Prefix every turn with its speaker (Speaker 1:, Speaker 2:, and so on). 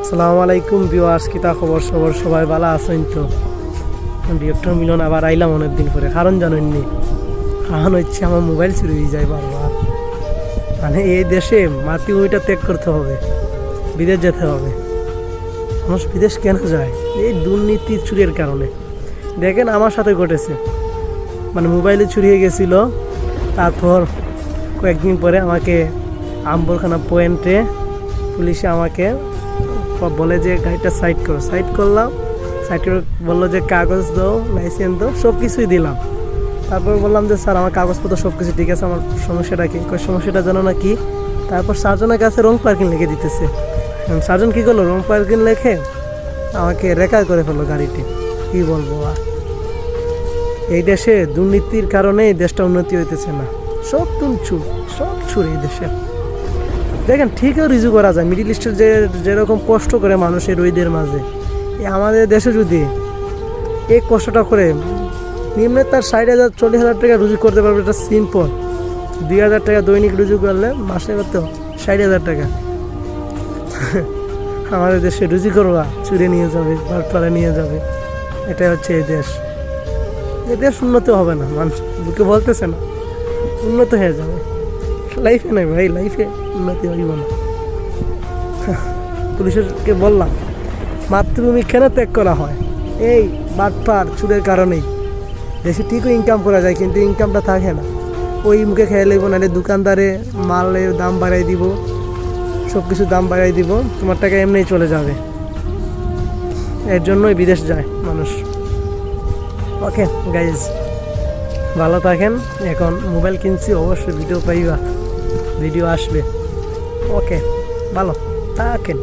Speaker 1: আসসালামু আলাইকুম ভিউয়ার্স, কিতা খবর সবাই ভালো আছেন তো? ডিরেক্টর মিলন আবার আইলাম অনেকদিন পরে। কারণ জানেননি, কারণ হচ্ছে আমার মোবাইল চুরি হয়ে যায় বারবার। মানে এই দেশে মাতৃভূমিটা ত্যাগ করতে হবে, বিদেশ যেতে হবে। মানুষ বিদেশ কেন যায়? এই দুর্নীতি চুরির কারণে। দেখেন আমার সাথে ঘটেছে, মানে মোবাইলে চুরি হয়ে গেছিল। তারপর কয়েকদিন পরে আমাকে আম্বরখানা পয়েন্টে পুলিশে আমাকে বলে যে গাড়িটা সাইড করো। সাইড করলাম, সাইড করে বললো যে কাগজ দাও, লাইসেন্স দাও, সব কিছুই দিলাম। তারপর বললাম যে স্যার আমার কাগজপত্র সব কিছু ঠিক আছে, আমার সমস্যাটা কি? সমস্যাটা জানো না কি? তারপর সার্জনের কাছে রং পার্কিং লিখে দিতেছে। সার্জন কী করলো, রং পার্কিং লিখে আমাকে রেকার করে ফেললো গাড়িটি। কী বলবো আর, এই দেশে দুর্নীতির কারণে এই দেশটা উন্নতি হইতেছে না। সব ছুর এই দেশে। দেখেন ঠিকও রিজু করা যায়, মিডিল ইস্টের যেরকম কষ্ট করে মানুষের রোদের মাঝে, আমাদের দেশে যদি এই কষ্টটা করে নিম্নে তার 60,000 40,000 টাকা রুজু করতে পারবে, এটা সিম্পল। 2,000 টাকা দৈনিক রুজু করলে মাসে কত 60,000 টাকা। আমাদের দেশে রুজি করবা চুরি নিয়ে যাবে, বাটপাড়া নিয়ে যাবে। এটাই হচ্ছে এই দেশ। এই দেশ উন্নত হবে না, মানুষ বুকে বলতেছে না, উন্নত হয়ে যাবে। লাইফে নাই ভাই, লাইফে উন্নতি হইব না। পুলিশকে বললাম মাতৃভূমি কেন ত্যাগ করা হয়? এই বাটপার চুরের কারণেই। দেশে ঠিকই ইনকাম করা যায়, কিন্তু ইনকামটা থাকে না। ওই মুখে খেয়ে লাগবো, নাহলে দোকানদারে মালের দাম বাড়াই দিব, সব কিছু দাম বাড়াই দিব, তোমার টাকা এমনিই চলে যাবে। এর জন্যই বিদেশ যায় মানুষ। ওকে গাইজ, ভালো থাকেন। এখন মোবাইল কিনছি, অবশ্যই ভিডিও পাইবা, ভিডিও আসবে। ওকে, ভালো থাকেন।